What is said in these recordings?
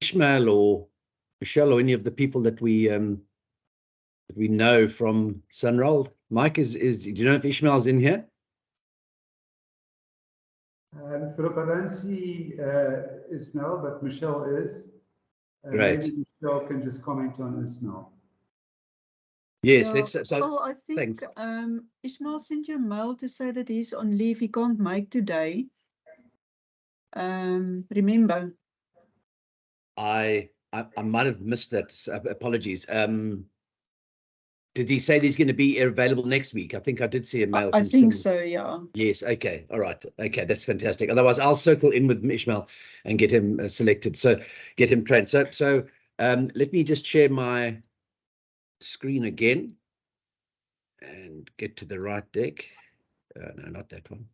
Ishmael or Michelle or any of the people that we know from Sunroll. Mike, do you know if Ishmael's in here? Philip, I don't see Ismail, but Michelle is. Great. Maybe Michelle can just comment on Ismail. Yes, yeah, well, I think thanks. Ishmael sent you a mail to say that he's on leave. He can't make today. Remember? I might have missed that. Apologies. Did he say that he's going to be available next week? I think I did see a mail. I think so, yeah. Yes. Okay. All right. Okay. That's fantastic. Otherwise, I'll circle in with Ishmael and get him selected. So get him trained. So let me just share my screen again and get to the right deck. No, not that one.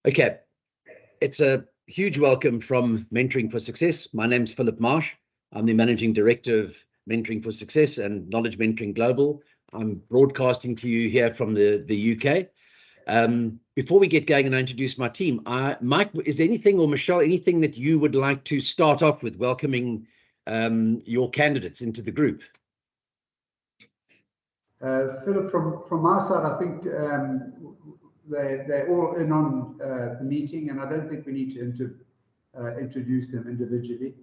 Okay. It's a huge welcome from Mentoring for Success. My name's Philip Marsh. I'm the Managing Director of Mentoring for Success and Knowledge Mentoring Global. I'm broadcasting to you here from the UK. Before we get going and I introduce my team, Mike, is there anything, or Michelle, anything that you would like to start off with welcoming your candidates into the group? Philip, from my side, I think they're all in on the meeting, and I don't think we need to introduce them individually.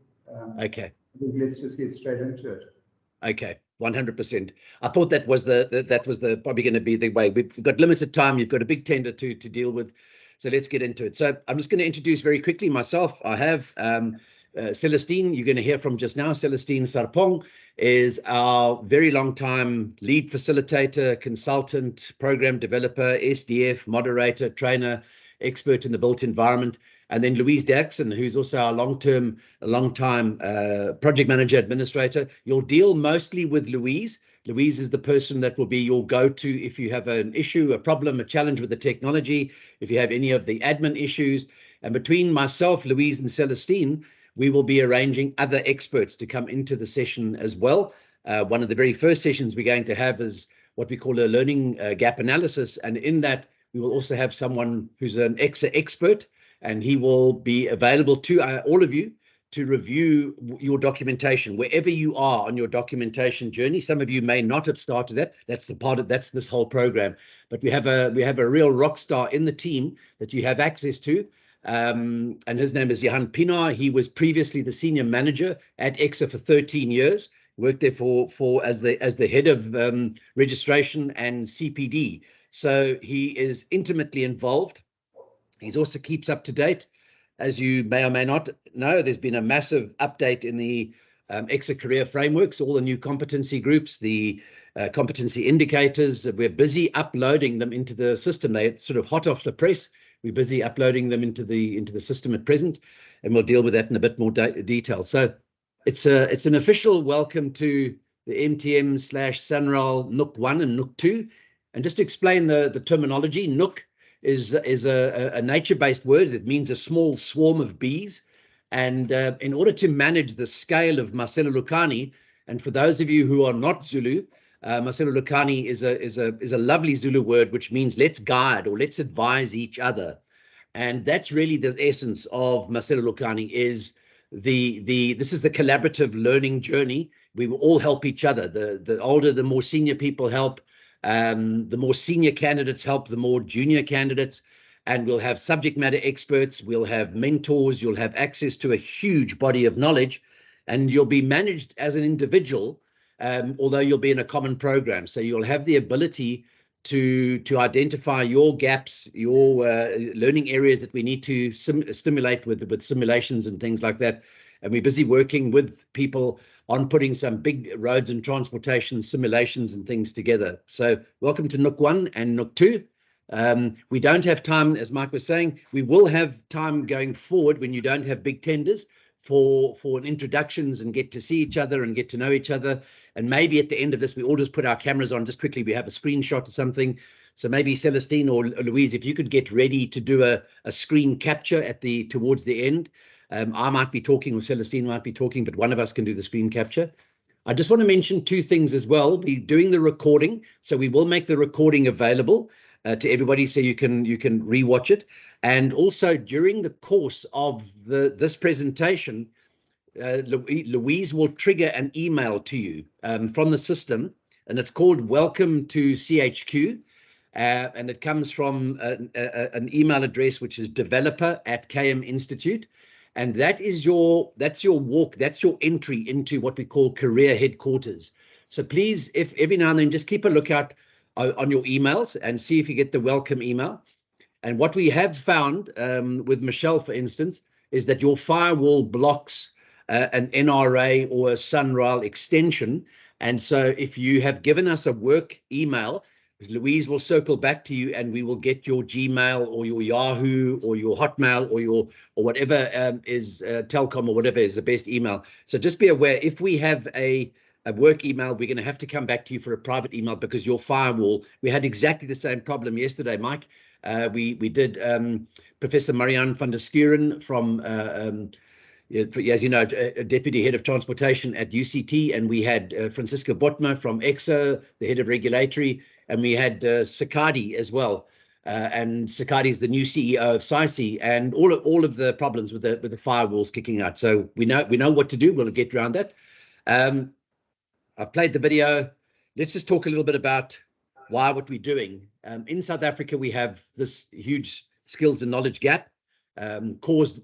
Okay. I think let's just get straight into it. Okay, 100%. I thought that was probably going to be the way. We've got limited time. You've got a big tender to deal with, so let's get into it. So I'm just going to introduce very quickly myself. I have Celestine, you're going to hear from just now. Celestine Sarpong is our very long time lead facilitator, consultant, program developer, SDF, moderator, trainer, expert in the built environment. And then Louise Daxon, who's also our long-time project manager administrator. You'll deal mostly with Louise. Louise is the person that will be your go-to if you have an issue, a problem, a challenge with the technology, if you have any of the admin issues. And between myself, Louise, and Celestine, we will be arranging other experts to come into the session as well. One of the very first sessions we're going to have is what we call a learning gap analysis. And in that, we will also have someone who's an EXA expert, and he will be available to all of you to review your documentation wherever you are on your documentation journey. Some of you may not have started that. That's this whole program. But we have a real rock star in the team that you have access to. And his name is Johan Pienaar. He was previously the senior manager at EXA for 13 years. Worked there as the head of registration and CPD. So he is intimately involved. He also keeps up to date. As you may or may not know, there's been a massive update in the EXA career frameworks, all the new competency groups, the competency indicators. We're busy uploading them into the system. They're sort of hot off the press. We're busy uploading them into the system at present, and we'll deal with that in a bit more detail. So it's an official welcome to the MTM/Sunroll Nook 1 and Nook 2. And just to explain the terminology, Nook is a nature-based word. It means a small swarm of bees. And in order to manage the scale of Masilulukani, and for those of you who are not Zulu, Masilulukani is a lovely Zulu word which means let's guide or let's advise each other. And that's really the essence of Masilulukani. This is the collaborative learning journey. We will all help each other. The older, the more senior people help. The more senior candidates help the more junior candidates, and we'll have subject matter experts, we'll have mentors, you'll have access to a huge body of knowledge, and you'll be managed as an individual, although you'll be in a common program. So you'll have the ability to identify your gaps, your learning areas that we need to stimulate with simulations and things like that. And we're busy working with people on putting some big roads and transportation simulations and things together. So welcome to Nook 1 and Nook 2. We don't have time, as Mike was saying, we will have time going forward when you don't have big tenders for introductions and get to see each other and get to know each other. And maybe at the end of this, we all just put our cameras on just quickly. We have a screenshot or something. So maybe Celestine or Louise, if you could get ready to do a screen capture towards the end. I might be talking or Celestine might be talking, but one of us can do the screen capture. I just want to mention two things as well. We're doing the recording, so we will make the recording available to everybody so you can rewatch it. And also during the course of this presentation, Louise will trigger an email to you from the system, and it's called Welcome to CHQ. And it comes from an email address which is developer@KM Institute. And that's your entry into what we call career headquarters. So please, if every now and then, just keep a lookout on your emails and see if you get the welcome email. And what we have found with Michelle, for instance, is that your firewall blocks an NRA or a Sunrail extension. And so if you have given us a work email, Louise will circle back to you and we will get your Gmail or your Yahoo or your Hotmail or whatever is Telcom or whatever is the best email. So just be aware, if we have a work email, we're going to have to come back to you for a private email because your firewall, we had exactly the same problem yesterday, Mike. We did Professor Marianne van der Skuren from as you know, a deputy head of transportation at UCT, and we had Francisco Botma from EXO, the head of regulatory, and we had Sakadi as well. And Sakadi is the new CEO of SAICI, and all of the problems with the firewalls kicking out. So we know what to do. We'll get around that. I've played the video. Let's just talk a little bit about what we're doing. In South Africa, we have this huge skills and knowledge gap.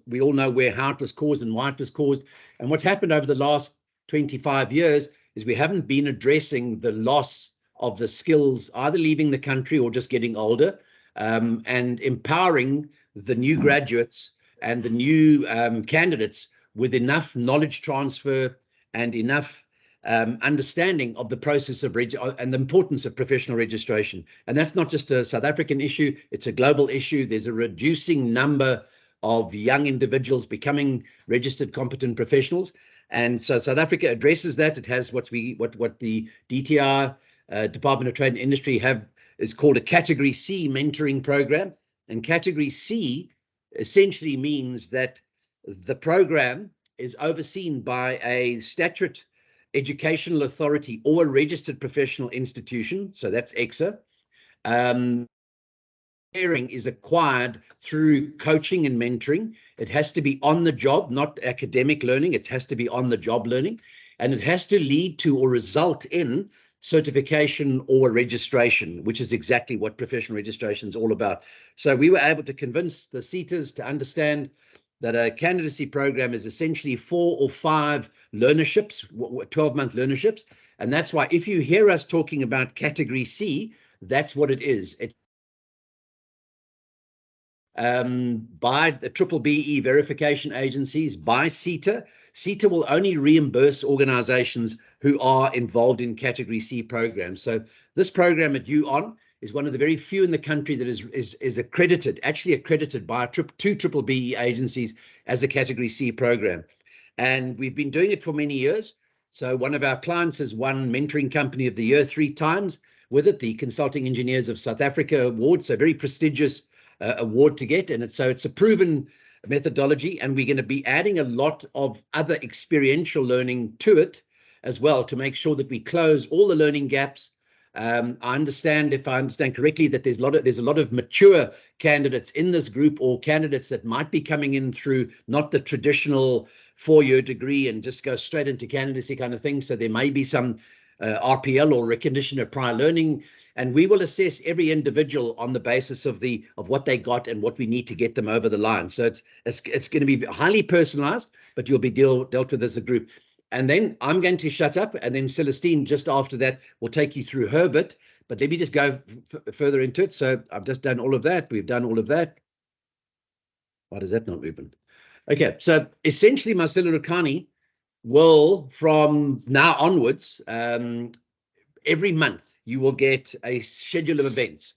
We all know how it was caused and why it was caused. And what's happened over the last 25 years is we haven't been addressing the loss of the skills, either leaving the country or just getting older, and empowering the new graduates and the new candidates with enough knowledge transfer and enough understanding of the process of and the importance of professional registration. And that's not just a South African issue, it's a global issue. There's a reducing number of young individuals becoming registered competent professionals. And so South Africa addresses that. It has what the DTR, Department of Trade and Industry, is called a Category C mentoring program. And Category C essentially means that the program is overseen by a statutory educational authority or a registered professional institution. So that's EXA. Caring is acquired through coaching and mentoring. It has to be on the job, not academic learning. It has to be on the job learning, and it has to lead to or result in certification or registration, which is exactly what professional registration is all about. So we were able to convince the SETAs to understand that a candidacy program is essentially 4 or 5 learnerships, 12-month learnerships. And that's why if you hear us talking about Category C, that's what it is. By the BBBE verification agencies, by SETA. SETA will only reimburse organizations who are involved in Category C programs. So this program at UON is one of the very few in the country that is accredited, actually accredited by 2 BBBE agencies as a Category C program. And we've been doing it for many years. So one of our clients has won Mentoring Company of the Year 3 times with it, the Consulting Engineers of South Africa Award, so very prestigious award to get. And it's a proven methodology, and we're going to be adding a lot of other experiential learning to it as well to make sure that we close all the learning gaps. I understand, if I understand correctly, that there's a lot of mature candidates in this group, or candidates that might be coming in through not the traditional 4-year degree and just go straight into candidacy kind of thing. So there may be some RPL or recognition of prior learning, and we will assess every individual on the basis of what they got and what we need to get them over the line. So it's going to be highly personalized, but you'll be dealt with as a group. And then I'm going to shut up, and then Celestine, just after that, will take you through her bit. But let me just go further into it. So I've just done all of that. We've done all of that. Why does that not open? Okay, so essentially Marcelo Rukani will, from now onwards, every month you will get a schedule of events,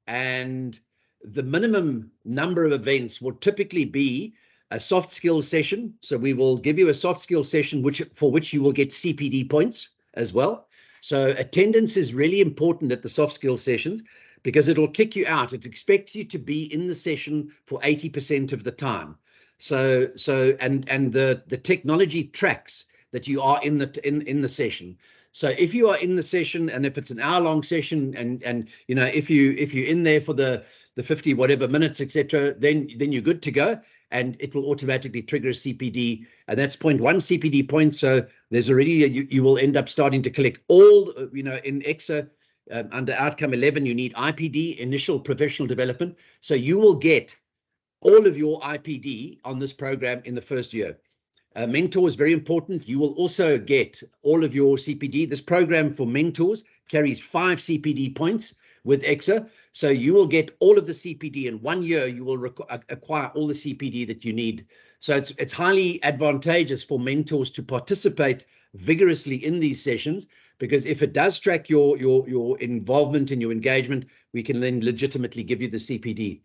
and the minimum number of events will typically be a soft skills session. So we will give you a soft skills session for which you will get CPD points as well. So attendance is really important at the soft skills sessions because it will kick you out. It expects you to be in the session for 80% of the time. So the technology tracks that you are in the session. So if you are in the session, and if it's an hour-long session, and you know, if you're in there for the 50 whatever minutes, etc., then you're good to go, and it will automatically trigger a CPD, and that's 0.1 CPD point. So there's already you will end up starting to collect all, you know, in EXA. Under outcome 11, you need IPD, initial professional development. So you will get all of your IPD on this program in the first year. Mentor is very important. You will also get all of your CPD. This program for mentors carries 5 CPD points with EXA. So you will get all of the CPD in 1 year. You will acquire all the CPD that you need. So it's highly advantageous for mentors to participate vigorously in these sessions, because if it does track your involvement and your engagement, we can then legitimately give you the CPD.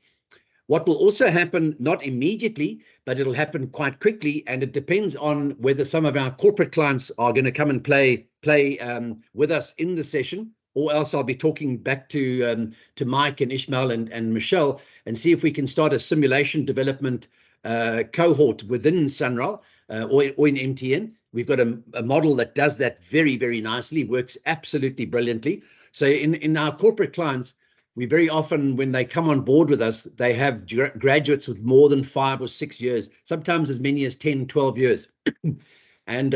What will also happen, not immediately, but it'll happen quite quickly, and it depends on whether some of our corporate clients are going to come and play with us in the session, or else I'll be talking back to Mike and Ishmael and Michelle, and see if we can start a simulation development cohort within Sunral or in MTN. We've got a model that does that very, very nicely, works absolutely brilliantly. So in our corporate clients, we very often, when they come on board with us, they have graduates with more than 5 or 6 years, sometimes as many as 10, 12 years. And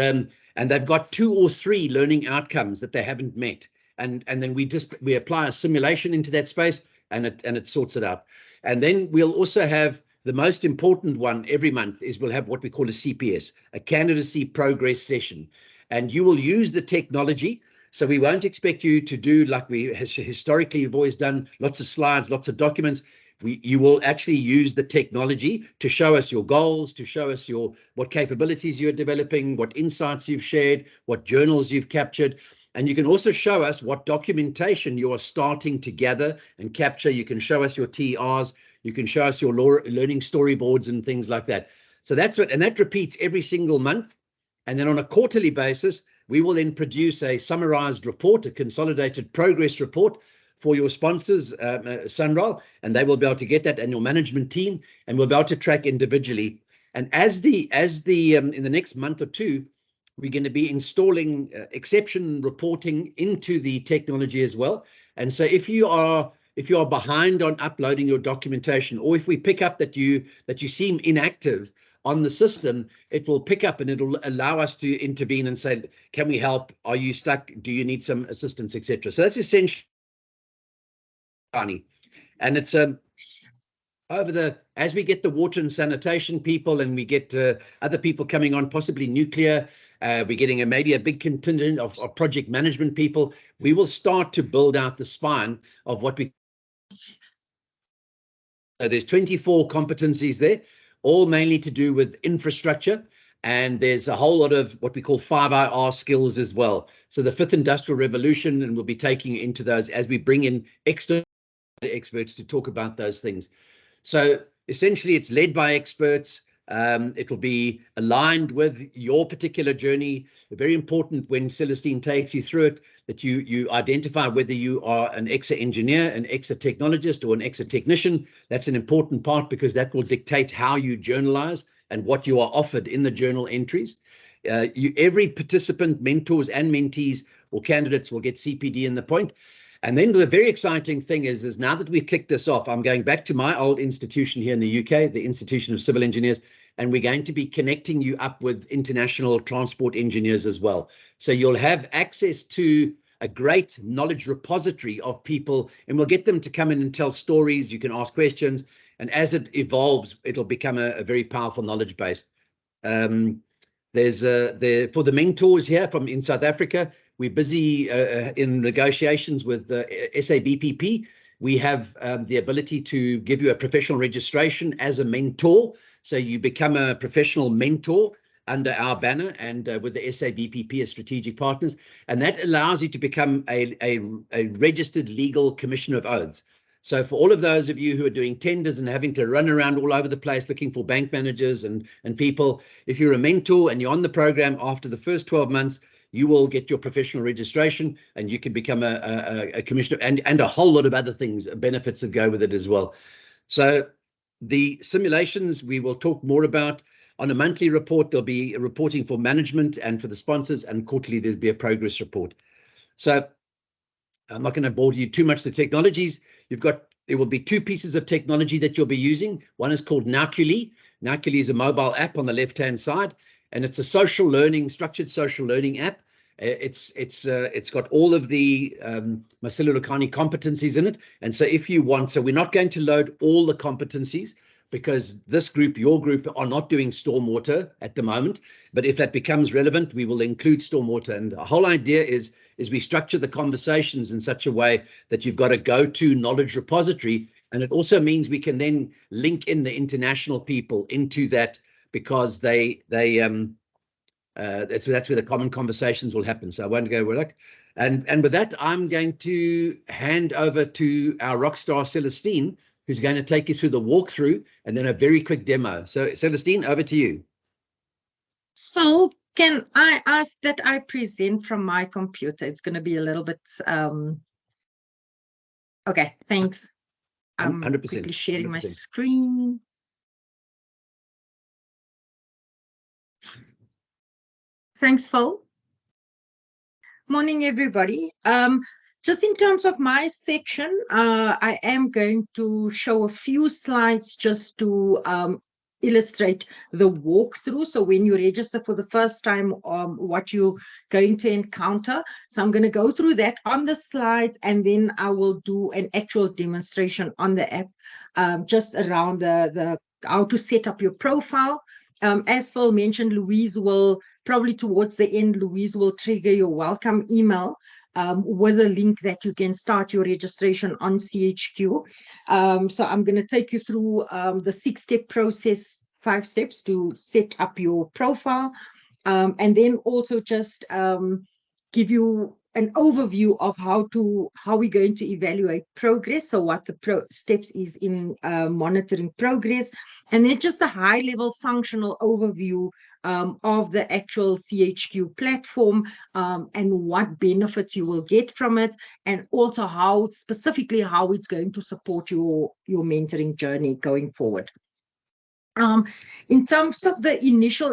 they've got 2 or 3 learning outcomes that they haven't met. And then we apply a simulation into that space, and it sorts it out. And then we'll also have the most important one every month is we'll have what we call a CPS, a candidacy progress session. And you will use the technology. So we won't expect you to do like we historically have always done, lots of slides, lots of documents. You will actually use the technology to show us your goals, to show us what capabilities you're developing, what insights you've shared, what journals you've captured. And you can also show us what documentation you are starting to gather and capture. You can show us your TRs. You can show us your learning storyboards and things like that. So that's what, and that repeats every single month. And then on a quarterly basis, we will then produce a summarized report, a consolidated progress report for your sponsors, Sunral, and they will be able to get that, and your management team, and we'll be able to track individually. And as the in the next month or two, we're going to be installing exception reporting into the technology as well. And so if you are behind on uploading your documentation, or if we pick up that you seem inactive on the system, it will pick up and it'll allow us to intervene and say, can we help? Are you stuck? Do you need some assistance, etc.? So that's essentially, and it's as we get the water and sanitation people, and we get other people coming on, possibly nuclear, we're getting maybe a big contingent of project management people. We will start to build out the spine of what we. So there's 24 competencies there, all mainly to do with infrastructure. And there's a whole lot of what we call 5IR skills as well. So the 5th Industrial Revolution, and we'll be taking into those as we bring in external experts to talk about those things. So essentially it's led by experts. It will be aligned with your particular journey. Very important when Celestine takes you through it, that you identify whether you are an EXA engineer, an EXA technologist, or an EXA technician. That's an important part, because that will dictate how you journalize and what you are offered in the journal entries. Every participant, mentors and mentees or candidates, will get CPD in the point. And then the very exciting thing is now that we've kicked this off, I'm going back to my old institution here in the UK, the Institution of Civil Engineers, and we're going to be connecting you up with international transport engineers as well. So you'll have access to a great knowledge repository of people, and we'll get them to come in and tell stories. You can ask questions, and as it evolves, it'll become a very powerful knowledge base. There's for the mentors here in South Africa, we're busy in negotiations with the SABPP. We have the ability to give you a professional registration as a mentor. So you become a professional mentor under our banner, and with the SABPP as strategic partners. And that allows you to become a registered legal commissioner of oaths. So for all of those of you who are doing tenders and having to run around all over the place looking for bank managers and people, if you're a mentor and you're on the program, after the first 12 months, you will get your professional registration, and you can become a commissioner, and a whole lot of other things, benefits that go with it as well. So the simulations we will talk more about. On a monthly report, there'll be a reporting for management and for the sponsors, and quarterly there'll be a progress report. So I'm not going to bore you too much. The technologies there will be two pieces of technology that you'll be using. One is called Nauculi. Nauculi is a mobile app on the left-hand side, and it's a social learning, structured social learning app. It's got all of the Masilo Lukani competencies in it. And so if you want, so we're not going to load all the competencies, because this group, your group, are not doing stormwater at the moment. But if that becomes relevant, we will include stormwater. And the whole idea is we structure the conversations in such a way that you've got a go-to knowledge repository. And it also means we can then link in the international people into that, because that's where the common conversations will happen. So I won't go with that. And with that, I'm going to hand over to our rock star Celestine, who's going to take you through the walkthrough and then a very quick demo. So Celestine, over to you. So can I ask that I present from my computer? It's going to be a little bit, okay, thanks. I'm 100%, quickly sharing 100%. my screen. Thanks, Phil. Morning, everybody. Just in terms of my section, I am going to show a few slides just to illustrate the walkthrough. So when you register for the first time, what you're going to encounter. So I'm going to go through that on the slides, and then I will do an actual demonstration on the app, just around the how to set up your profile. As Phil mentioned, Louise will probably towards the end, Louise will trigger your welcome email with a link that you can start your registration on CHQ. So I'm going to take you through the 6-step process, 5 steps to set up your profile, and then also just give you an overview of how we're going to evaluate progress. So what the steps is in monitoring progress, and then just a high-level functional overview of the actual CHQ platform, and what benefits you will get from it, and also how specifically how it's going to support your mentoring journey going forward. In terms of the initial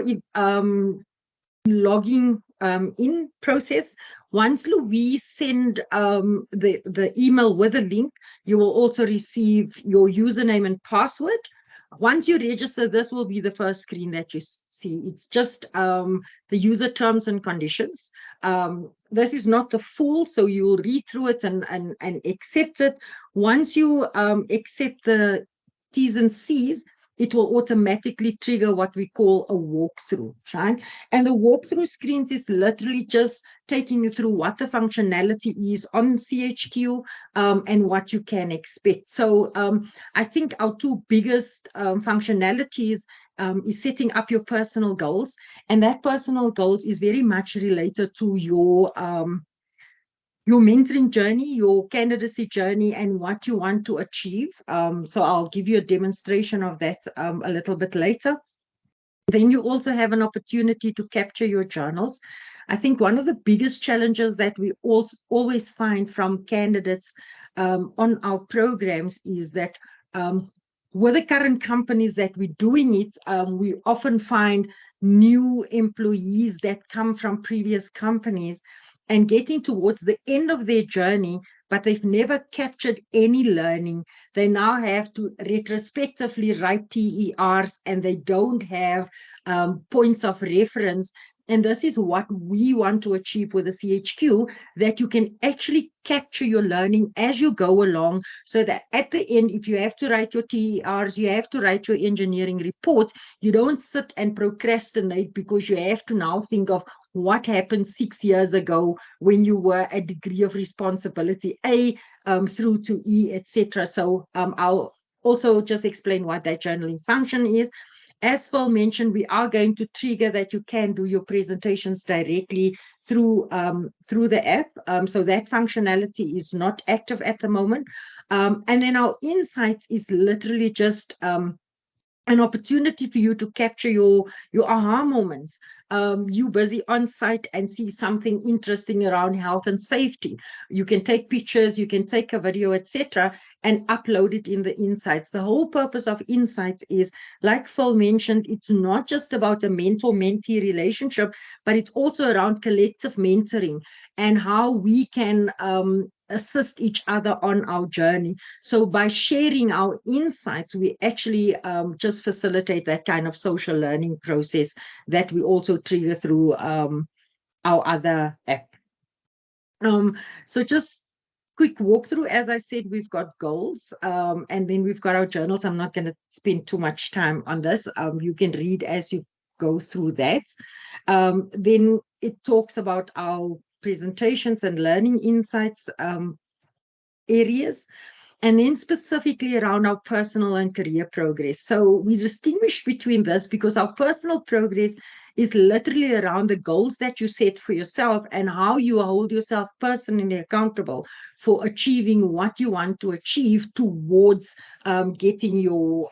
logging in process, once Louise send the email with a link, you will also receive your username and password. Once you register, this will be the first screen that you see. It's just the user terms and conditions. This is not the full, so you will read through it and accept it. Once you accept the T's and C's, it will automatically trigger what we call a walkthrough, right? And the walkthrough screens is literally just taking you through what the functionality is on CHQ, and what you can expect. So I think our two biggest functionalities is setting up your personal goals, and that personal goals is very much related to your mentoring journey, your candidacy journey, and what you want to achieve. So I'll give you a demonstration of that a little bit later. Then you also have an opportunity to capture your journals. I think one of the biggest challenges that we always find from candidates on our programs is that with the current companies that we're doing it, we often find new employees that come from previous companies and getting towards the end of their journey, but they've never captured any learning. They now have to retrospectively write TERs, and they don't have points of reference. And this is what we want to achieve with the CHQ, that you can actually capture your learning as you go along, so that at the end, if you have to write your TERs, you have to write your engineering reports, you don't sit and procrastinate because you have to now think of what happened 6 years ago when you were a degree of responsibility A through to E, etc. So I'll also just explain what that journaling function is. As Phil mentioned, we are going to trigger that you can do your presentations directly through the app. So that functionality is not active at the moment. And then our insights is literally just an opportunity for you to capture your aha moments. you busy on site and see something interesting around health and safety, you can take pictures, you can take a video, etc., and upload it in the insights. The whole purpose of insights is, like Phil mentioned, it's not just about a mentor-mentee relationship, but it's also around collective mentoring and how we can assist each other on our journey. So by sharing our insights, we actually just facilitate that kind of social learning process that we also trigger through our other app. So just quick walkthrough. As I said, we've got goals, and then we've got our journals. I'm not going to spend too much time on this. You can read as you go through that. Then it talks about our presentations and learning insights areas, and then specifically around our personal and career progress. So we distinguish between this because our personal progress is literally around the goals that you set for yourself and how you hold yourself personally accountable for achieving what you want to achieve towards getting your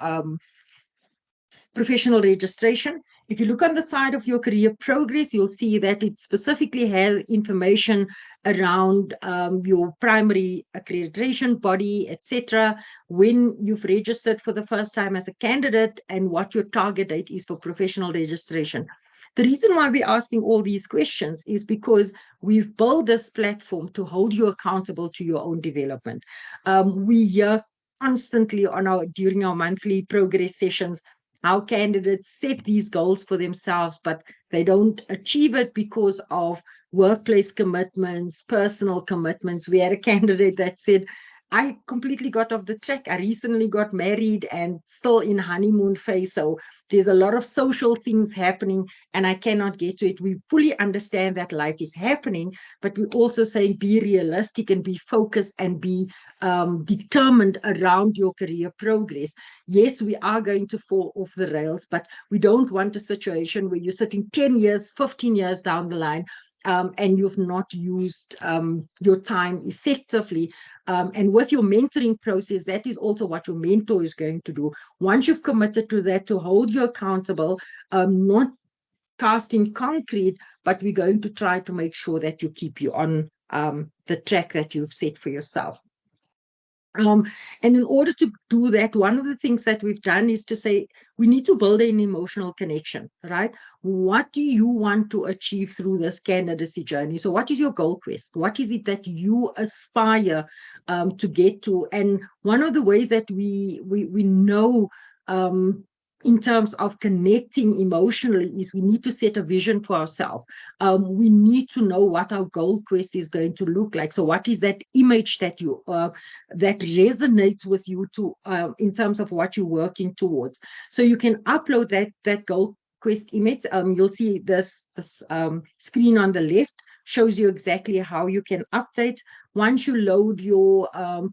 professional registration. If you look on the side of your career progress, you'll see that it specifically has information around your primary accreditation body, etc., when you've registered for the first time as a candidate, and what your target date is for professional registration. The reason why we're asking all these questions is because we've built this platform to hold you accountable to your own development. We hear constantly during our monthly progress sessions how candidates set these goals for themselves, but they don't achieve it because of workplace commitments, personal commitments. We had a candidate that said, I completely got off the track. I recently got married and still in honeymoon phase. So there's a lot of social things happening and I cannot get to it. We fully understand that life is happening, but we're also saying be realistic and be focused and be determined around your career progress. Yes, we are going to fall off the rails, but we don't want a situation where you're sitting 10 years, 15 years down the line and you've not used your time effectively. And with your mentoring process, that is also what your mentor is going to do. Once you've committed to that, to hold you accountable, not cast in concrete, but we're going to try to make sure that you keep you on the track that you've set for yourself. And in order to do that, one of the things that we've done is to say, we need to build an emotional connection, right? What do you want to achieve through this candidacy journey? So what is your goal quest? What is it that you aspire to get to? And one of the ways that we know in terms of connecting emotionally is we need to set a vision for ourselves. We need to know what our goal quest is going to look like. So what is that image that you that resonates with you to in terms of what you're working towards? So you can upload that goal quest image. You'll see this screen on the left shows you exactly how you can update. Once you load your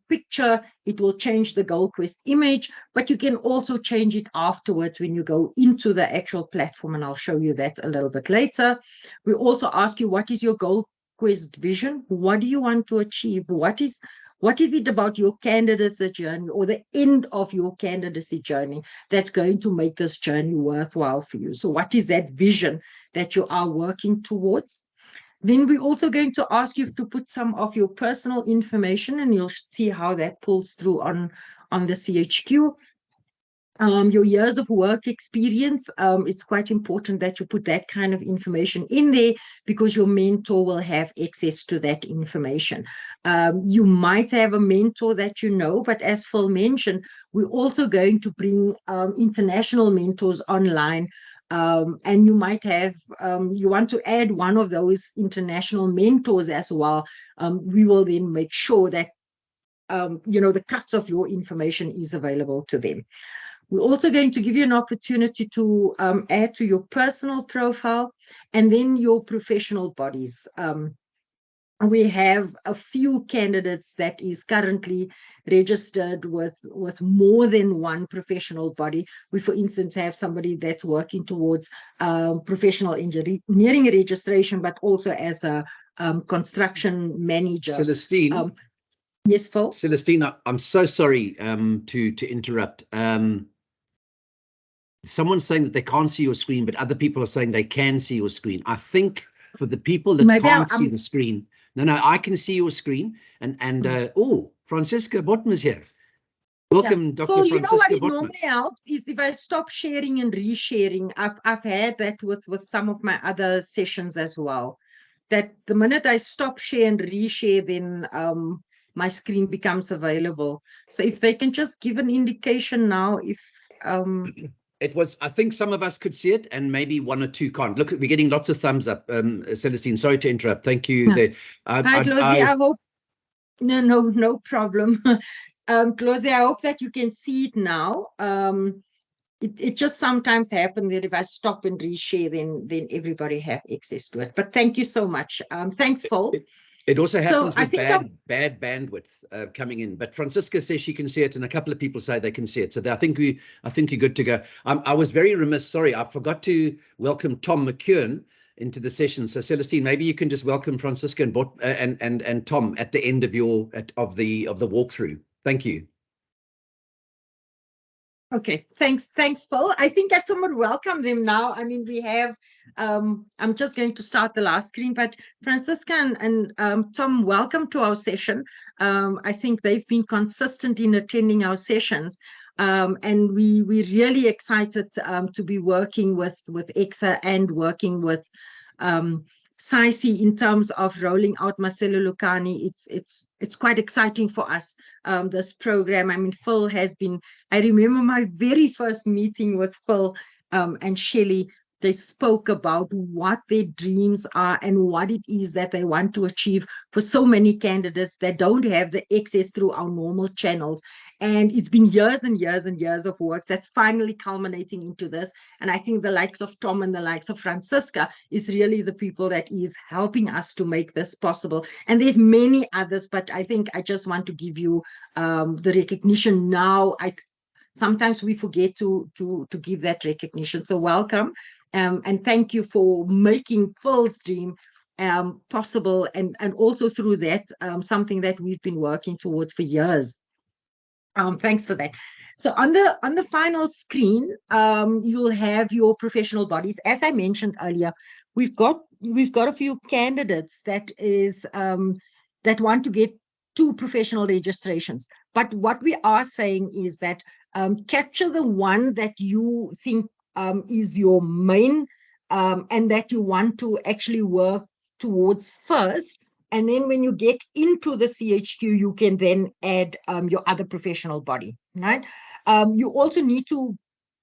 picture, it will change the goal quest image, but you can also change it afterwards when you go into the actual platform, and I'll show you that a little bit later. We also ask you, what is your goal quest vision? What do you want to achieve? What is it about your candidacy journey or the end of your candidacy journey that's going to make this journey worthwhile for you? So what is that vision that you are working towards? Then we're also going to ask you to put some of your personal information, and you'll see how that pulls through on the CHQ. Your years of work experience, it's quite important that you put that kind of information in there because your mentor will have access to that information. You might have a mentor that you know, but as Phil mentioned, we're also going to bring international mentors online. And you might have, you want to add one of those international mentors as well. We will then make sure that, the cuts of your information is available to them. We're also going to give you an opportunity to add to your personal profile and then your professional bodies. We have a few candidates that is currently registered with more than one professional body. We, for instance, have somebody that's working towards professional engineering registration, but also as a construction manager. Celestine. Yes, Phil? Celestine, I'm so sorry to interrupt. someone's saying that they can't see your screen, but other people are saying they can see your screen. I think for the people that Maybe can't see the screen, no, I can see your screen. And oh, Francisca Botman is here. Welcome, Dr. So you know what Francisca it Botman. normally helps is if I stop sharing and resharing. I've had that with some of my other sessions as well. That the minute I stop share and reshare, then my screen becomes available. So if they can just give an indication now, if It was, I think some of us could see it and maybe one or two can't. Look, we're getting lots of thumbs up. Celestine, sorry to interrupt. Thank you. Yeah. There. Hi, Closey, I hope, no problem. Closey, I hope that you can see it now. It just sometimes happens that if I stop and reshare, then everybody have access to it. But thank you so much. Thanks, Phil. It also happens I with think bad bandwidth coming in. But Francisca says she can see it, and a couple of people say they can see it. So I think you're good to go. I was very remiss. Sorry, I forgot to welcome Tom McKeown into the session. So Celestine, maybe you can just welcome Francisca and Tom at the end of of the walkthrough. Thank you. Okay, thanks, Phil. I think I somewhat welcome them now. I mean, we have, I'm just going to start the last screen, but Francisca and Tom, welcome to our session. I think they've been consistent in attending our sessions. And we're really excited to be working with EXA and working with SAICI in terms of rolling out Marcelo Lucani. It's quite exciting for us, this program. I mean, Phil has been, I remember my very first meeting with Phil and Shelley. They spoke about what their dreams are and what it is that they want to achieve for so many candidates that don't have the access through our normal channels. And it's been years and years and years of work that's finally culminating into this. And I think the likes of Tom and the likes of Francisca is really the people that is helping us to make this possible. And there's many others, but I think I just want to give you the recognition now. Sometimes we forget to give that recognition. So welcome. And thank you for making Phil's dream possible, and also through that, something that we've been working towards for years. Thanks for that. So on the final screen, you'll have your professional bodies. As I mentioned earlier, we've got a few candidates that want to get 2 professional registrations. But what we are saying is that capture the one that you think is your main and that you want to actually work towards first. And then when you get into the CHQ, you can then add your other professional body, right? You also need to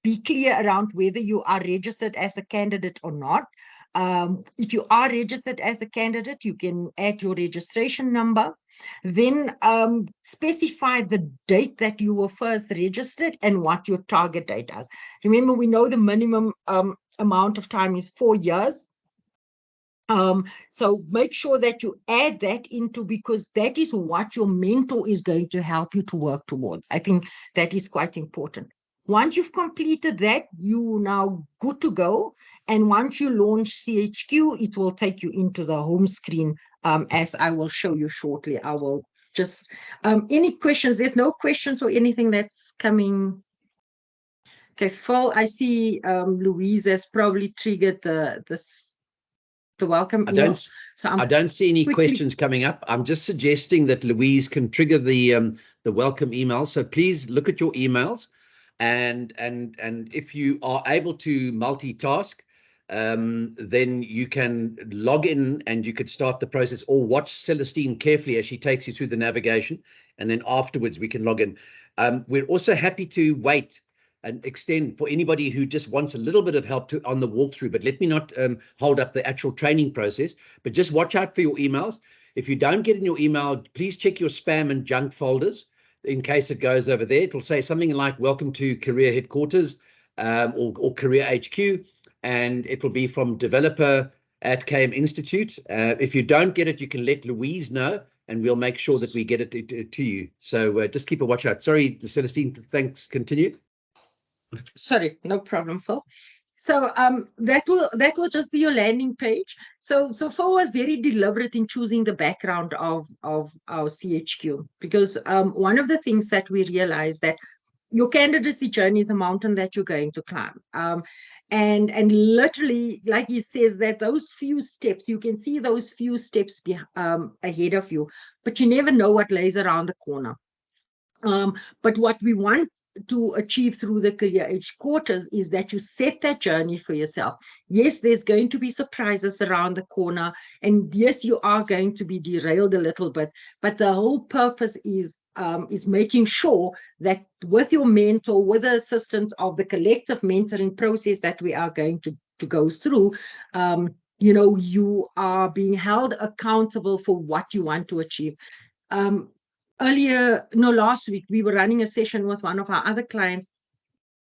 be clear around whether you are registered as a candidate or not. If you are registered as a candidate, you can add your registration number. Then specify the date that you were first registered and what your target date is. Remember, we know the minimum amount of time is 4 years. So make sure that you add that into, because that is what your mentor is going to help you to work towards. I think that is quite important. Once you've completed that, you're now good to go. And once you launch CHQ, it will take you into the home screen, as I will show you shortly. I will just, any questions? There's no questions or anything that's coming. Okay, Phil, I see Louise has probably triggered the welcome email. I don't see any questions coming up. I'm just suggesting that Louise can trigger the welcome email. So please look at your emails, and if you are able to multitask, then you can log in and you could start the process, or watch Celestine carefully as she takes you through the navigation, and then afterwards we can log in. We're also happy to wait and extend for anybody who just wants a little bit of help on the walkthrough. But let me not hold up the actual training process, but just watch out for your emails. If you don't get in your email, please check your spam and junk folders in case it goes over there. It will say something like welcome to Career Headquarters or Career HQ, and it will be from developer at KM Institute. If you don't get it, you can let Louise know, and we'll make sure that we get it to you. So just keep a watch out. Sorry, Celestine, thanks. Continue. Sorry, no problem, Phil. So that will just be your landing page. So Phil was very deliberate in choosing the background of our CHQ, because one of the things that we realized that your candidacy journey is a mountain that you're going to climb. And literally, like he says, that those few steps, you can see those few steps ahead of you, but you never know what lays around the corner. But what we want to achieve through the Career Edge quarters is that you set that journey for yourself. Yes, there's going to be surprises around the corner, and yes, you are going to be derailed a little bit, but the whole purpose is making sure that with your mentor, with the assistance of the collective mentoring process that we are going to go through, you know, you are being held accountable for what you want to achieve. Last week, we were running a session with one of our other clients,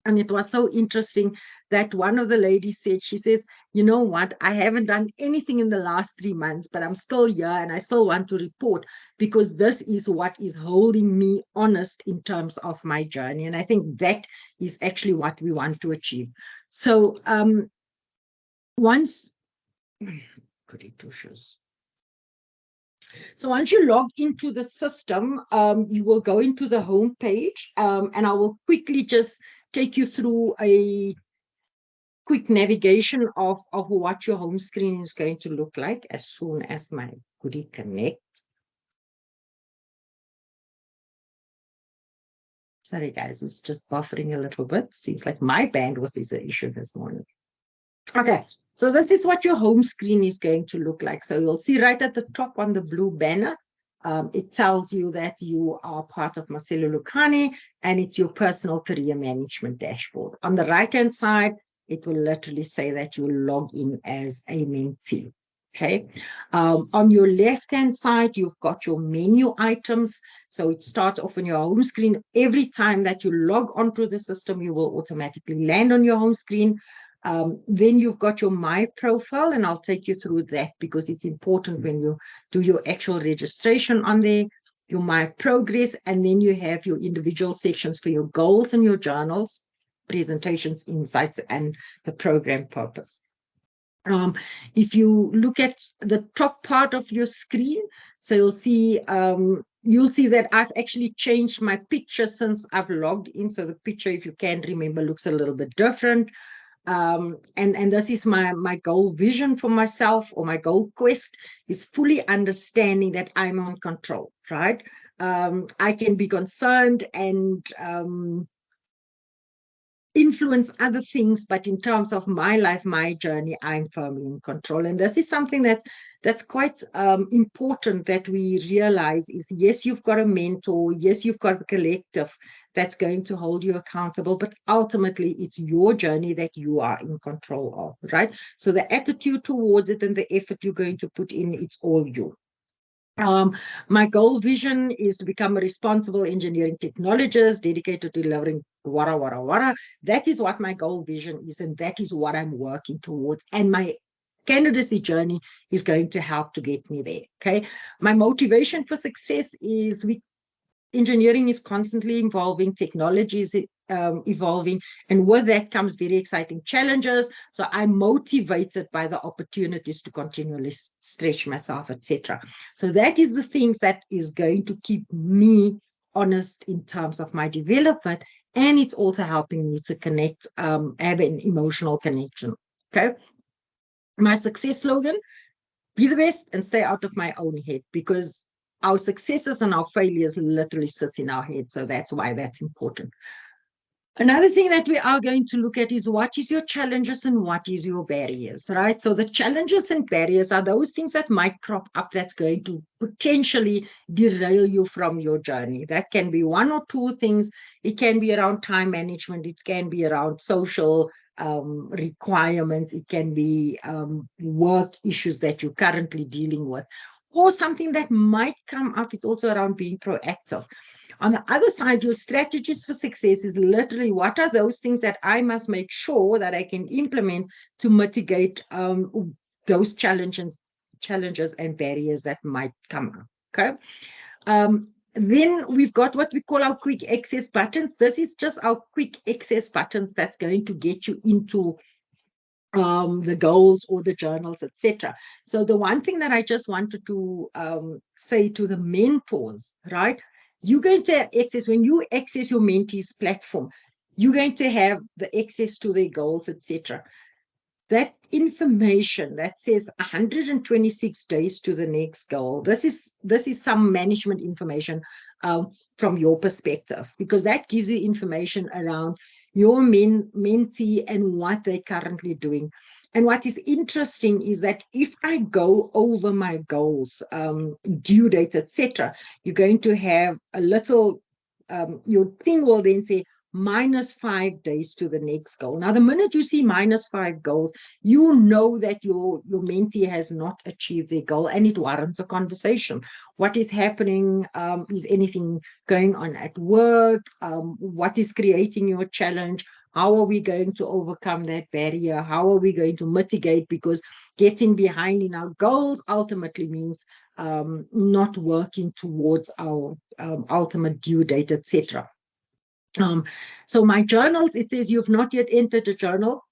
and it was so interesting that one of the ladies said, she says, you know what, I haven't done anything in the last 3 months, but I'm still here and I still want to report because this is what is holding me honest in terms of my journey. And I think that is actually what we want to achieve. So once you log into the system, you will go into the home page, and I will quickly just take you through a quick navigation of what your home screen is going to look like as soon as my goodie connects. Sorry, guys, it's just buffering a little bit. Seems like my bandwidth is an issue this morning. Okay, so this is what your home screen is going to look like. So you'll see right at the top on the blue banner, it tells you that you are part of Marcelo Lucani and it's your personal career management dashboard. On the right-hand side, it will literally say that you log in as a mentee. Okay. On your left-hand side, you've got your menu items. So it starts off on your home screen. Every time that you log onto the system, you will automatically land on your home screen. Then you've got your My Profile, and I'll take you through that because it's important when you do your actual registration on there, your My Progress, and then you have your individual sections for your goals and your journals, presentations, insights, and the program purpose. If you look at the top part of your screen, so you'll see that I've actually changed my picture since I've logged in. So the picture, if you can remember, looks a little bit different. And this is my goal vision for myself, or my goal quest, is fully understanding that I'm on control, right? I can be concerned and influence other things, but in terms of my life, my journey, I'm firmly in control. And this is something that's quite important that we realize is, yes, you've got a mentor, yes, you've got a collective that's going to hold you accountable, but ultimately it's your journey that you are in control of, right? So the attitude towards it and the effort you're going to put in, it's all you. My goal vision is to become a responsible engineering technologist dedicated to delivering wara, wara, wara. That is what my goal vision is, and that is what I'm working towards. And my candidacy journey is going to help to get me there. Okay. My motivation for success is engineering is constantly evolving, technology is evolving, and with that comes very exciting challenges. So I'm motivated by the opportunities to continually stretch myself, etc. So that is the things that is going to keep me honest in terms of my development, and it's also helping me to connect, have an emotional connection. Okay. My success slogan: be the best and stay out of my own head, because our successes and our failures literally sit in our head. So that's why that's important. Another thing that we are going to look at is what is your challenges and what is your barriers, right? So the challenges and barriers are those things that might crop up that's going to potentially derail you from your journey. That can be one or two things. It can be around time management. It can be around social requirements. It can be work issues that you're currently dealing with, or something that might come up. It's also around being proactive. On the other side, your strategies for success is literally what are those things that I must make sure that I can implement to mitigate those challenges and barriers that might come up. Okay. Then we've got what we call our quick access buttons. This is just our quick access buttons that's going to get you into the goals or the journals, etc. So the one thing that I just wanted to say to the mentors, right? you're going to have access when you access your mentee's platform. You're going to have the access to their goals, etc. That information that says 126 days to the next goal. This is some management information from your perspective, because that gives you information around your mentee and what they're currently doing. And what is interesting is that if I go over my goals, due dates, etc., you're going to have a little, your thing will then say -5 days to the next goal. Now, the minute you see -5 goals, you know that your mentee has not achieved their goal, and it warrants a conversation. What is happening? Is anything going on at work? What is creating your challenge? How are we going to overcome that barrier? How are we going to mitigate? Because getting behind in our goals ultimately means not working towards our ultimate due date, etc. So my journals, it says you've not yet entered a journal.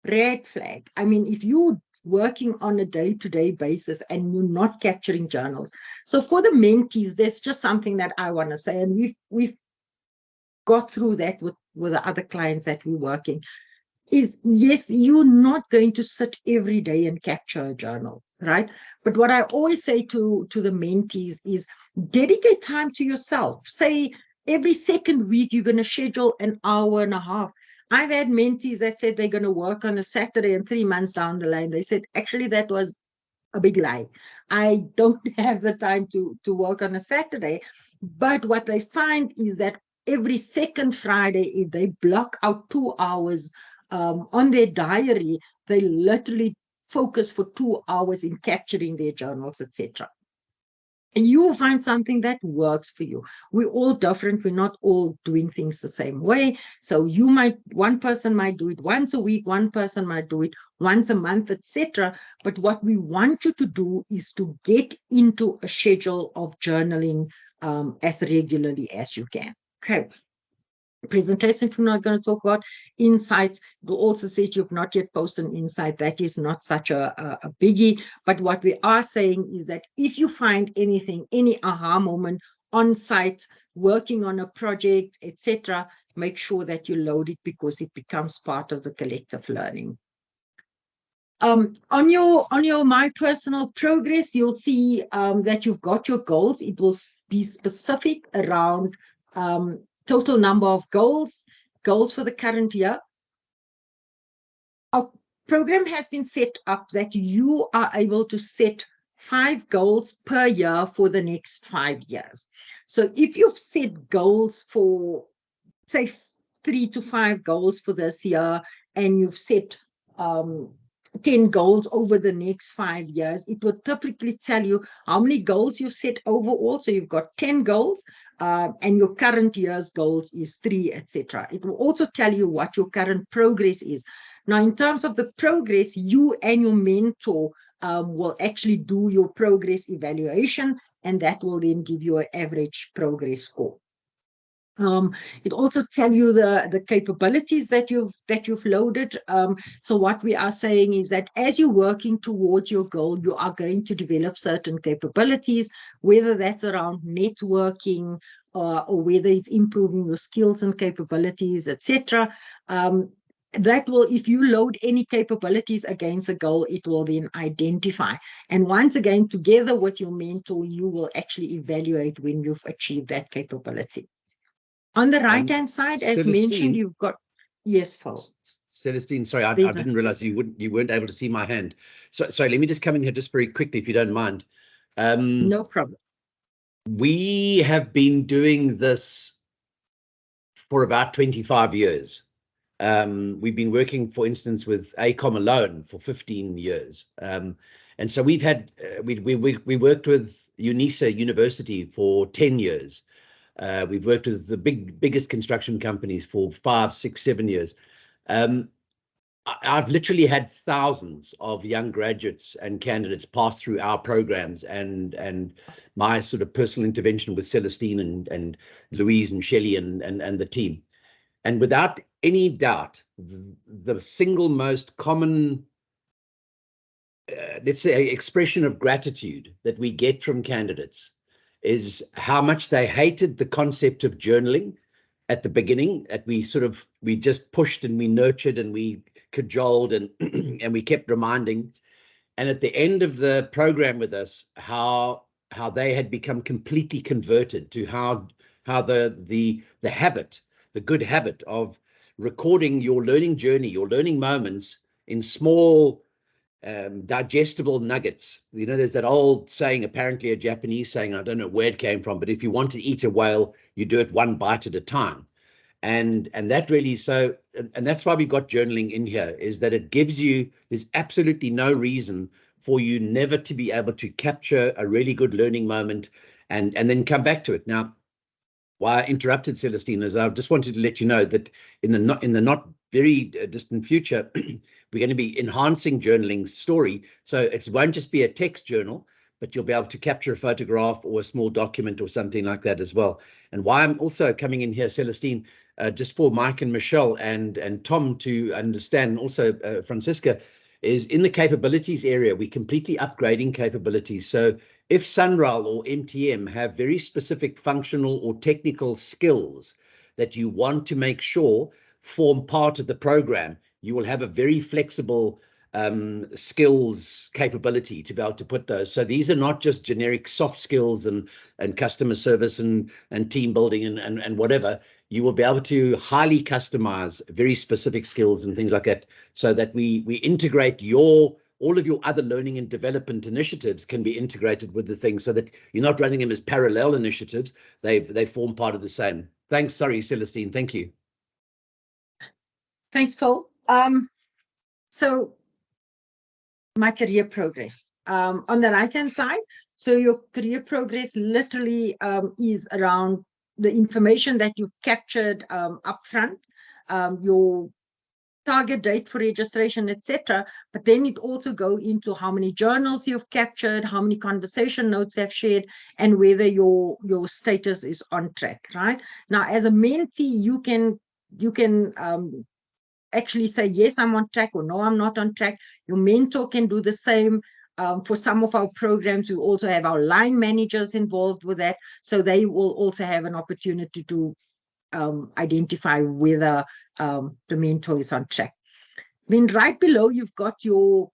Red flag. I mean, if you're working on a day-to-day basis and you're not capturing journals. So for the mentees, there's just something that I want to say, and we've got through that with the other clients that we're working, is yes, you're not going to sit every day and capture a journal, right? But what I always say to the mentees is dedicate time to yourself. Say every second week, you're going to schedule an hour and a half. I've had mentees that said they're going to work on a Saturday, and 3 months down the line, they said, actually, that was a big lie. I don't have the time to work on a Saturday. But what they find is that every second Friday, if they block out 2 hours on their diary, they literally focus for 2 hours in capturing their journals, etc. And you will find something that works for you. We're all different. We're not all doing things the same way. So one person might do it once a week, one person might do it once a month, etc. But what we want you to do is to get into a schedule of journaling as regularly as you can. Okay. Presentation, we're not going to talk about insights. We'll also say you've not yet posted an insight. That is not such a biggie. But what we are saying is that if you find anything, any aha moment on site, working on a project, etc., make sure that you load it, because it becomes part of the collective learning. On your My Personal Progress, you'll see that you've got your goals. It will be specific around total number of goals for the current year. Our program has been set up that you are able to set 5 goals per year for the next 5 years. So if you've set goals for, say, 3 to 5 goals for this year, and you've set 10 goals over the next 5 years, it will typically tell you how many goals you've set overall. So you've got 10 goals, and your current year's goals is 3, etc. It will also tell you what your current progress is. Now, in terms of the progress, you and your mentor will actually do your progress evaluation, and that will then give you an average progress score. It also tells you the capabilities that you've loaded. So what we are saying is that as you're working towards your goal, you are going to develop certain capabilities, whether that's around networking or whether it's improving your skills and capabilities, etc. That will, if you load any capabilities against a goal, it will then identify. And once again, together with your mentor, you will actually evaluate when you've achieved that capability. On the right-hand side, as mentioned, you've got, yes, Phil. Celestine, sorry, I didn't realize you weren't able to see my hand. So sorry, let me just come in here just very quickly, if you don't mind. No problem. We have been doing this for about 25 years. We've been working, for instance, with ACOM alone for 15 years. And so we've had, we worked with UNISA University for 10 years. We've worked with the biggest construction companies for 5, 6, 7 years. I've literally had thousands of young graduates and candidates pass through our programs, and my sort of personal intervention with Celestine and Louise and Shelley and the team. And without any doubt, the single most common, let's say, expression of gratitude that we get from candidates is how much they hated the concept of journaling at the beginning, that we just pushed and we nurtured and we cajoled and and we kept reminding. And at the end of the program with us, how they had become completely converted to how the habit, the good habit of recording your learning journey, your learning moments in small digestible nuggets. You know, there's that old saying, apparently a Japanese saying, I don't know where it came from, but if you want to eat a whale, you do it one bite at a time. And that really, so, and that's why we got journaling in here, is that it gives you, there's absolutely no reason for you never to be able to capture a really good learning moment and then come back to it. Now, why I interrupted Celestine is I just wanted to let you know that in the not very distant future, we're going to be enhancing journaling story. So it won't just be a text journal, but you'll be able to capture a photograph or a small document or something like that as well. And why I'm also coming in here, Celestine, just for Mike and Michelle and Tom to understand, and also Francisca, is in the capabilities area, we're completely upgrading capabilities. So if Sunrail or MTM have very specific functional or technical skills that you want to make sure form part of the program, you will have a very flexible skills capability to be able to put those. So these are not just generic soft skills and customer service and team building and whatever. You will be able to highly customize very specific skills and things like that, so that we integrate all of your other learning and development initiatives can be integrated with the thing, so that you're not running them as parallel initiatives. They form part of the same. Thanks. Sorry, Celestine. Thank you. Thanks, Phil. So my career progress on the right-hand side. So your career progress literally is around the information that you've captured upfront, your target date for registration, etc. But then it also go into how many journals you've captured, how many conversation notes have shared, and whether your status is on track. Right now, as a mentee, you can actually say, yes, I'm on track, or no, I'm not on track. Your mentor can do the same. For some of our programs, we also have our line managers involved with that. So they will also have an opportunity to identify whether the mentor is on track. Then right below, you've got your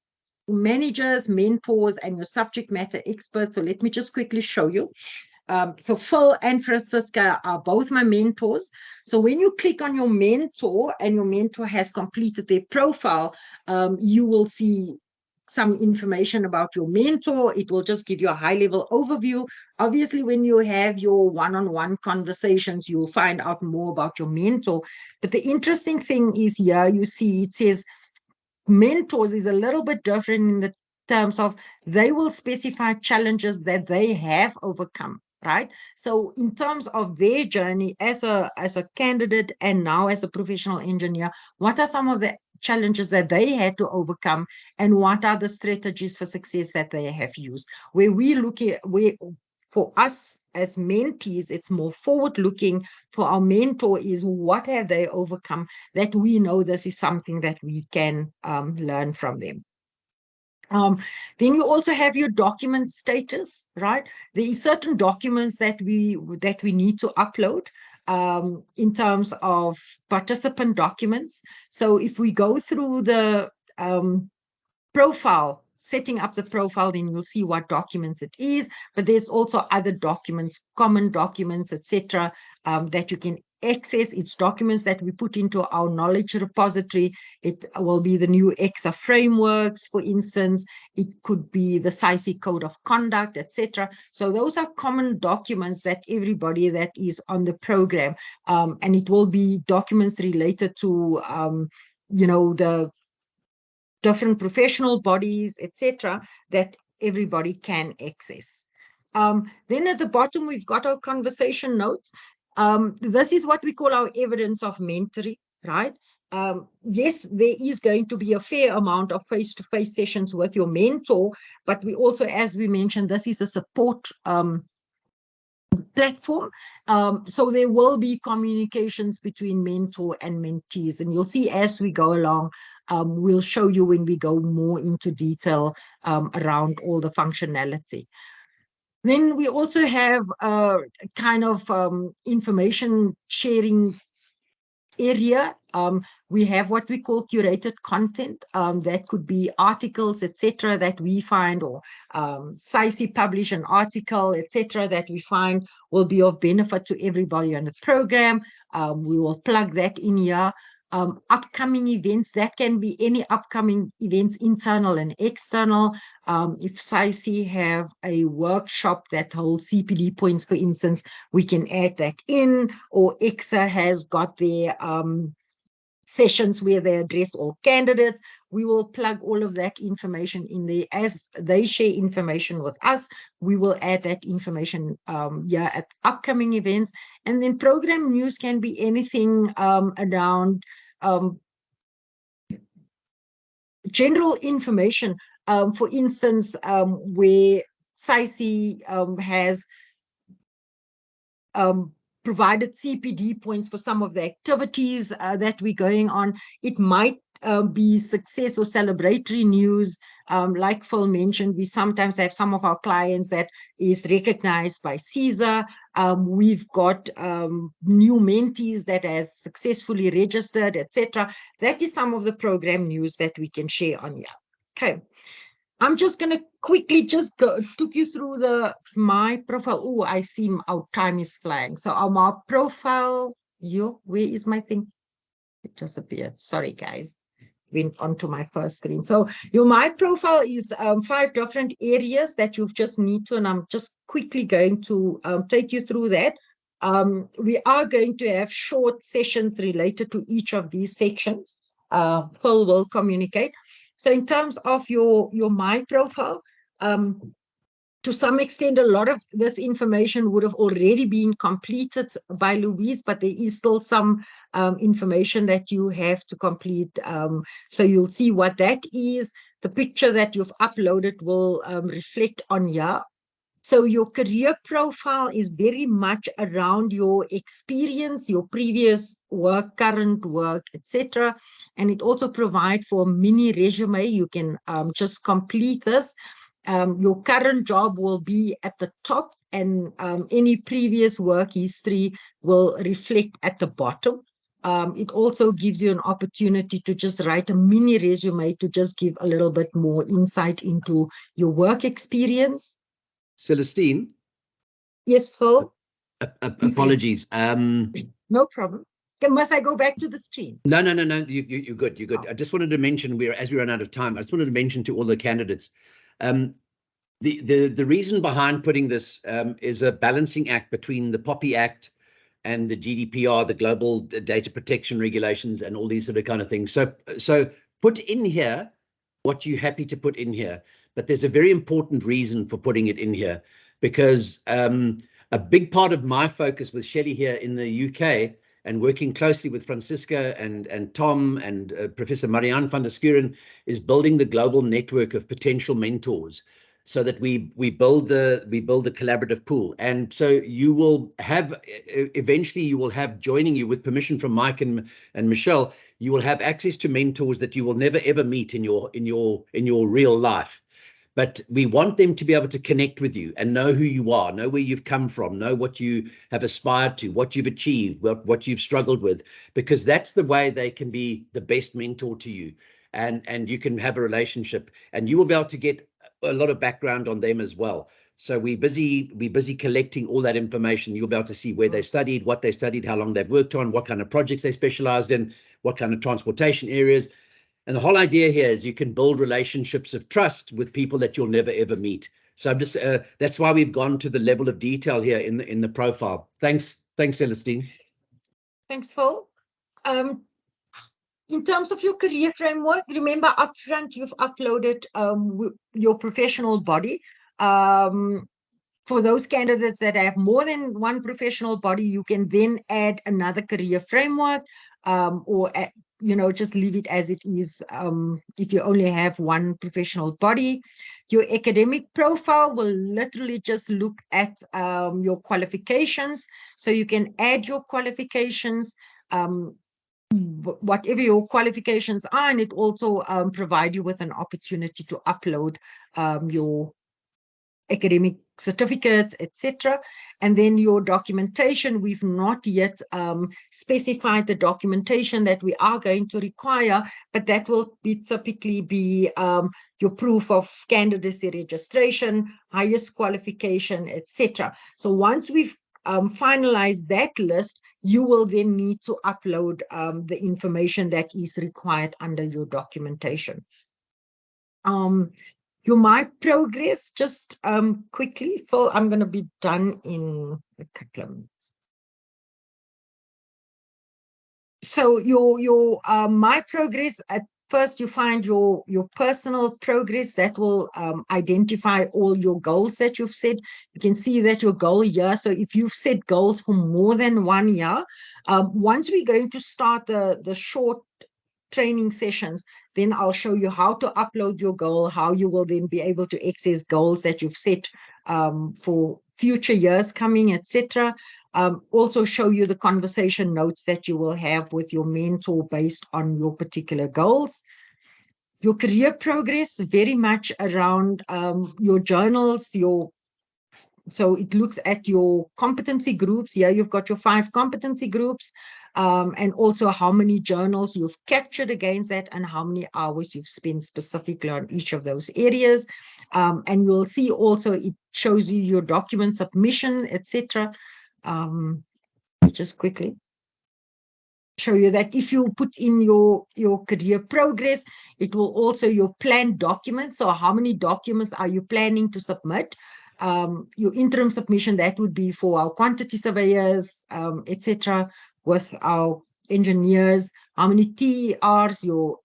managers, mentors, and your subject matter experts. So let me just quickly show you. So Phil and Francisca are both my mentors. So when you click on your mentor and your mentor has completed their profile, you will see some information about your mentor. It will just give you a high-level overview. Obviously, when you have your one-on-one conversations, you will find out more about your mentor. But the interesting thing is here, you see it says mentors is a little bit different in the terms of they will specify challenges that they have overcome. Right. So in terms of their journey as a candidate and now as a professional engineer, what are some of the challenges that they had to overcome, and what are the strategies for success that they have used? Where we look at, for us as mentees, it's more forward looking. For our mentor is what have they overcome that we know this is something that we can learn from them. Then you also have your document status, right? There are certain documents that we need to upload in terms of participant documents. So if we go through the profile, setting up the profile, then you'll see what documents it is. But there's also other documents, common documents, etc., that you can access. It's documents that we put into our knowledge repository. It will be the new EXA frameworks, for instance. It could be the SAICI code of conduct, etc. So those are common documents that everybody that is on the program, and it will be documents related to, the different professional bodies, etc., that everybody can access. Then at the bottom, we've got our conversation notes. This is what we call our evidence of mentoring, right? Yes, there is going to be a fair amount of face-to-face sessions with your mentor, but we also, as we mentioned, this is a support platform. So there will be communications between mentor and mentees, and you'll see as we go along, we'll show you when we go more into detail around all the functionality. Then we also have a kind of information sharing area. We have what we call curated content. That could be articles, etc., that we find, or SAICI publish an article, etc., that we find will be of benefit to everybody on the program. We will plug that in here. Upcoming events, that can be any upcoming events, internal and external. If SAICI have a workshop that holds CPD points, for instance, we can add that in, or EXA has got their sessions where they address all candidates. We will plug all of that information in there. As they share information with us, we will add that information at upcoming events. And then program news can be anything around general information. For instance, where SAICI has provided CPD points for some of the activities that we're going on. It might be success or celebratory news. Like Phil mentioned, we sometimes have some of our clients that is recognized by CESA. We've got new mentees that has successfully registered, etc. That is some of the program news that we can share on here. Okay. I'm just going to quickly just took you through my profile. Oh, I see our time is flying. So on my profile, where is my thing? It disappeared. Sorry, guys. Went onto my first screen. So my profile is 5 different areas that you just need to, and I'm just quickly going to take you through that. We are going to have short sessions related to each of these sections. Phil will communicate. So in terms of your my profile, to some extent, a lot of this information would have already been completed by Louise, but there is still some information that you have to complete. So you'll see what that is. The picture that you've uploaded will reflect on here. So your career profile is very much around your experience, your previous work, current work, etc. And it also provides for a mini resume. You can just complete this. Your current job will be at the top, and any previous work history will reflect at the bottom. It also gives you an opportunity to just write a mini resume to just give a little bit more insight into your work experience. Celestine? Yes, Phil? Apologies. No problem. Must I go back to the screen? No. You're good. You're good. I just wanted to mention, as we run out of time, I just wanted to mention to all the candidates, the reason behind putting this is a balancing act between the POPI Act and the GDPR, the Global Data Protection Regulations, and all these sort of kind of things. So put in here what you're happy to put in here. But there's a very important reason for putting it in here, because a big part of my focus with Shelley here in the UK, and working closely with Francisca and Tom and Professor Marianne van der Schuren, is building the global network of potential mentors, so that we build the collaborative pool. And so you will have, eventually you will have, joining you with permission from Mike and Michelle, you will have access to mentors that you will never ever meet in your real life. But we want them to be able to connect with you and know who you are, know where you've come from, know what you have aspired to, what you've achieved, what you've struggled with, because that's the way they can be the best mentor to you. And you can have a relationship, and you will be able to get a lot of background on them as well. So we're busy collecting all that information. You'll be able to see where they studied, what they studied, how long they've worked on, what kind of projects they specialized in, what kind of transportation areas. And the whole idea here is you can build relationships of trust with people that you'll never ever meet. So I'm just that's why we've gone to the level of detail here in the profile. Thanks, Celestine. Thanks, Phil. In terms of your career framework, remember upfront you've uploaded your professional body. For those candidates that have more than one professional body, you can then add another career framework, or just leave it as it is if you only have one professional body. Your academic profile will literally just look at your qualifications. So you can add your qualifications, whatever your qualifications are, and it also provide you with an opportunity to upload your academic certificates, etc. And then your documentation, we've not yet specified the documentation that we are going to require, but that will typically be your proof of candidacy registration, highest qualification, etc. So once we've finalized that list, you will then need to upload the information that is required under your documentation. Your My Progress, just quickly, Phil, I'm going to be done in a couple of minutes. So your My Progress, at first you find your personal progress that will identify all your goals that you've set. You can see that your goal here. So if you've set goals for more than 1 year, once we're going to start the short training sessions, then I'll show you how to upload your goal, how you will then be able to access goals that you've set for future years coming, etc. Also show you the conversation notes that you will have with your mentor based on your particular goals. Your career progress, very much around your journals, so it looks at your competency groups. Here you've got your 5 competency groups, and also how many journals you've captured against that and how many hours you've spent specifically on each of those areas. And you'll see also it shows you your document submission, etc. Just quickly show you that if you put in your career progress, it will also your planned documents. So how many documents are you planning to submit? Your interim submission, that would be for our quantity surveyors, etc., with our engineers, how many TERs, your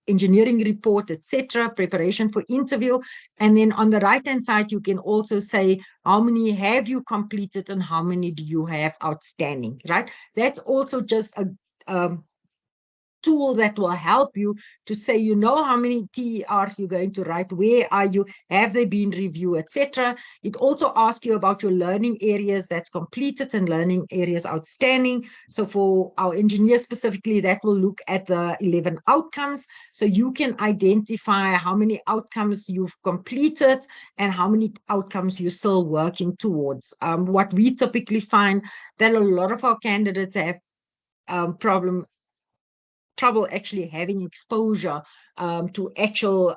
engineering report, etc., preparation for interview. And then on the right-hand side, you can also say how many have you completed and how many do you have outstanding, right? That's also just a tool that will help you to say, you know, how many TERs you're going to write, where are you, have they been reviewed, etc. It also asks you about your learning areas that's completed and learning areas outstanding. So for our engineers specifically, that will look at the 11 outcomes. So you can identify how many outcomes you've completed and how many outcomes you're still working towards. What we typically find that a lot of our candidates have trouble actually having exposure to actual,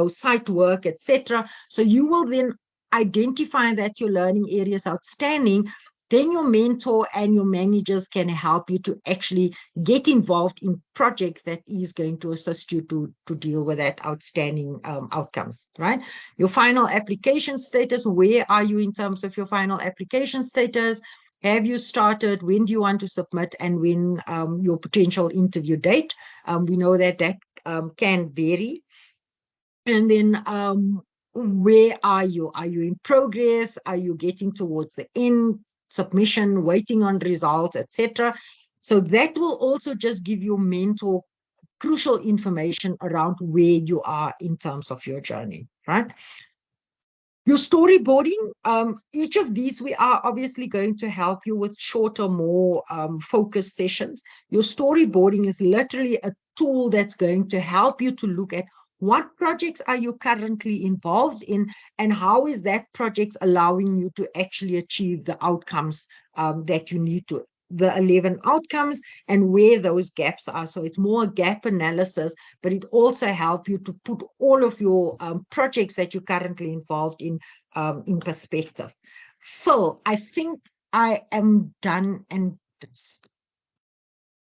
site work, etc. So you will then identify that your learning area is outstanding. Then your mentor and your managers can help you to actually get involved in projects that is going to assist you to deal with that outstanding outcomes, right? Your final application status, where are you in terms of your final application status? Have you started? When do you want to submit? And when your potential interview date? We know that can vary. And then where are you? Are you in progress? Are you getting towards the end? Submission, waiting on results, etc. So that will also just give your mentor crucial information around where you are in terms of your journey, right? Your storyboarding, each of these, we are obviously going to help you with shorter, more focused sessions. Your storyboarding is literally a tool that's going to help you to look at what projects are you currently involved in and how is that project allowing you to actually achieve the outcomes that you need to, the 11 outcomes and where those gaps are. So it's more a gap analysis, but it also helps you to put all of your projects that you're currently involved in perspective. Phil, I think I am done and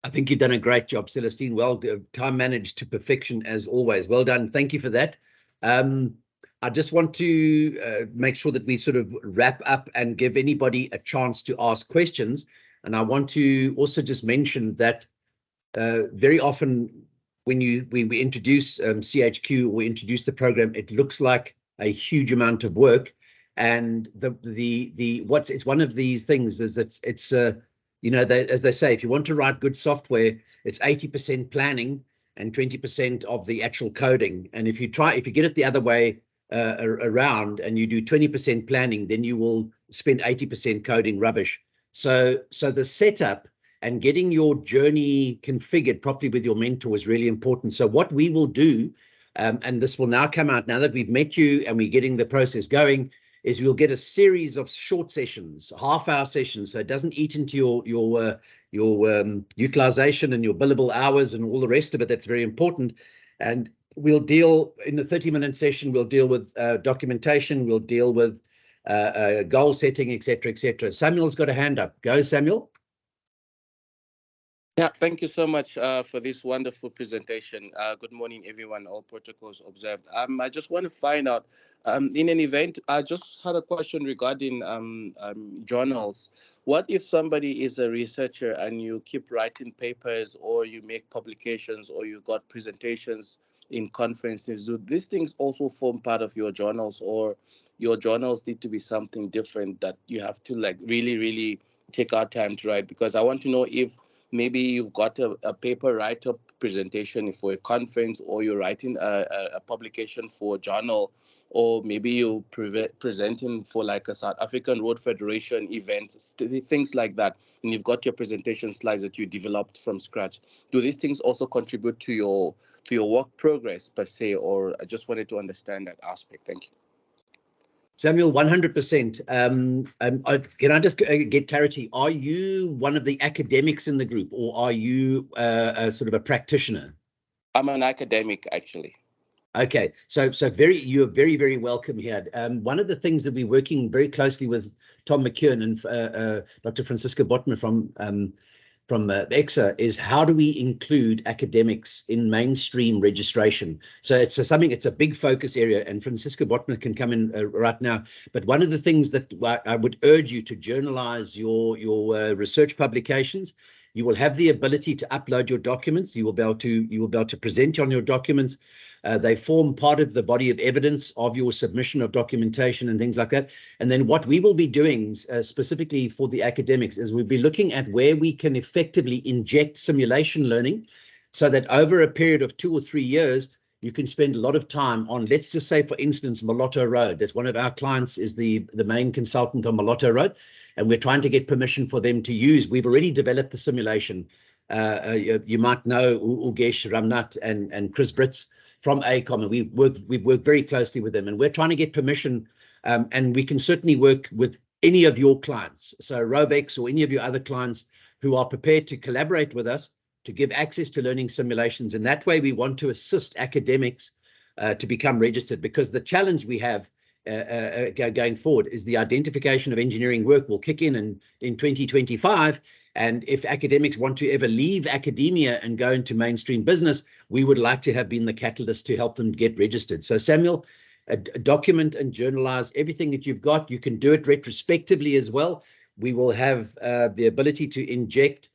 I think you've done a great job, Celestine. Well, time managed to perfection as always. Well done. Thank you for that. I just want to make sure that we sort of wrap up and give anybody a chance to ask questions. And I want to also just mention that very often when we introduce CHQ or we introduce the program, it looks like a huge amount of work. And it's one of these things is it's as they say, if you want to write good software, it's 80% planning and 20% of the actual coding. And if you get it the other way around and you do 20% planning, then you will spend 80% coding rubbish. So the setup and getting your journey configured properly with your mentor is really important. So what we will do, and this will now come out now that we've met you and we're getting the process going, is you'll get a series of short sessions, half-hour sessions, so it doesn't eat into your utilization and your billable hours and all the rest of it. That's very important. And we'll deal in the 30-minute session. We'll deal with documentation. We'll deal with goal setting, etc., etc. Samuel's got a hand up. Go, Samuel. Yeah, thank you so much for this wonderful presentation. Good morning, everyone. All protocols observed. I just want to find out, in an event, I just had a question regarding journals. What if somebody is a researcher and you keep writing papers, or you make publications, or you got presentations in conferences? Do these things also form part of your journals, or your journals need to be something different that you have to like really take our time to write? Because I want to know if maybe you've got a paper write-up presentation for a conference, or you're writing a publication for a journal, or maybe you're presenting for like a South African Road Federation event, things like that, and you've got your presentation slides that you developed from scratch. Do these things also contribute to your work progress per se, or I just wanted to understand that aspect? Thank you. Samuel, 100%. Can I just get clarity? Are you one of the academics in the group, or are you a sort of a practitioner? I'm an academic, actually. Okay, so you're very welcome here. One of the things that we're working very closely with Tom McKeown and Dr. Francisco Botma from EXA is how do we include academics in mainstream registration? So it's a big focus area, and Francisco Botma can come in right now. But one of the things that I would urge you to journalize your research publications. You will have the ability to upload your documents. You will be able to present on your documents. They form part of the body of evidence of your submission of documentation and things like that. And then what we will be doing specifically for the academics is we'll be looking at where we can effectively inject simulation learning so that over a period of 2 or 3 years, you can spend a lot of time on, let's just say, for instance, Molotto Road. That's one of our clients is the main consultant on Molotto Road. And we're trying to get permission for them to use. We've already developed the simulation. You might know Ugesh Ramnath and Chris Britz from AECOM, and we've worked very closely with them. And we're trying to get permission, and we can certainly work with any of your clients. So Robex or any of your other clients who are prepared to collaborate with us to give access to learning simulations. And that way we want to assist academics to become registered, because the challenge we have going forward is the identification of engineering work will kick in 2025. And if academics want to ever leave academia and go into mainstream business, we would like to have been the catalyst to help them get registered. So Samuel, document and journalize everything that you've got. You can do it retrospectively as well. We will have the ability to inject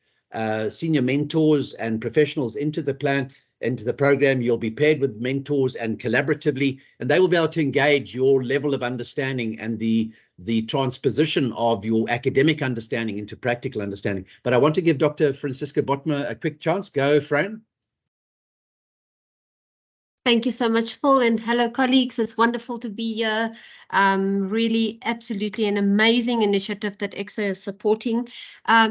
senior mentors and professionals into the plan, into the program. You'll be paired with mentors and collaboratively, and they will be able to engage your level of understanding and the transposition of your academic understanding into practical understanding. But I want to give Dr. Francisco Botma a quick chance. Go, Fran. Thank you so much, Paul, and hello, colleagues. It's wonderful to be here. Really, absolutely an amazing initiative that EXA is supporting.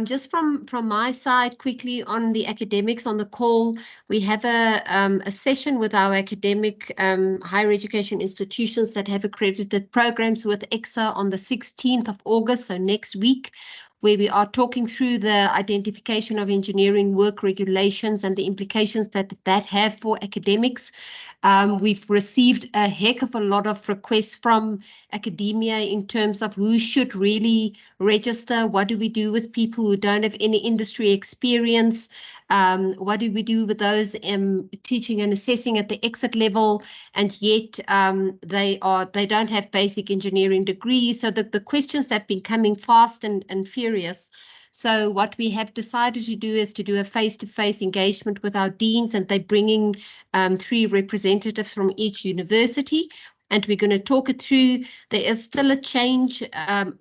Just from my side, quickly on the academics on the call, we have a session with our academic higher education institutions that have accredited programs with EXA on the 16th of August, so next week, where we are talking through the identification of engineering work regulations and the implications that have for academics. We've received a heck of a lot of requests from academia in terms of who should really register. What do we do with people who don't have any industry experience? What do we do with those teaching and assessing at the exit level, and yet they don't have basic engineering degrees? So the questions have been coming fast and furious. So what we have decided to do is to do a face-to-face engagement with our deans, and they're bringing 3 representatives from each university. And we're going to talk it through. There is still a change,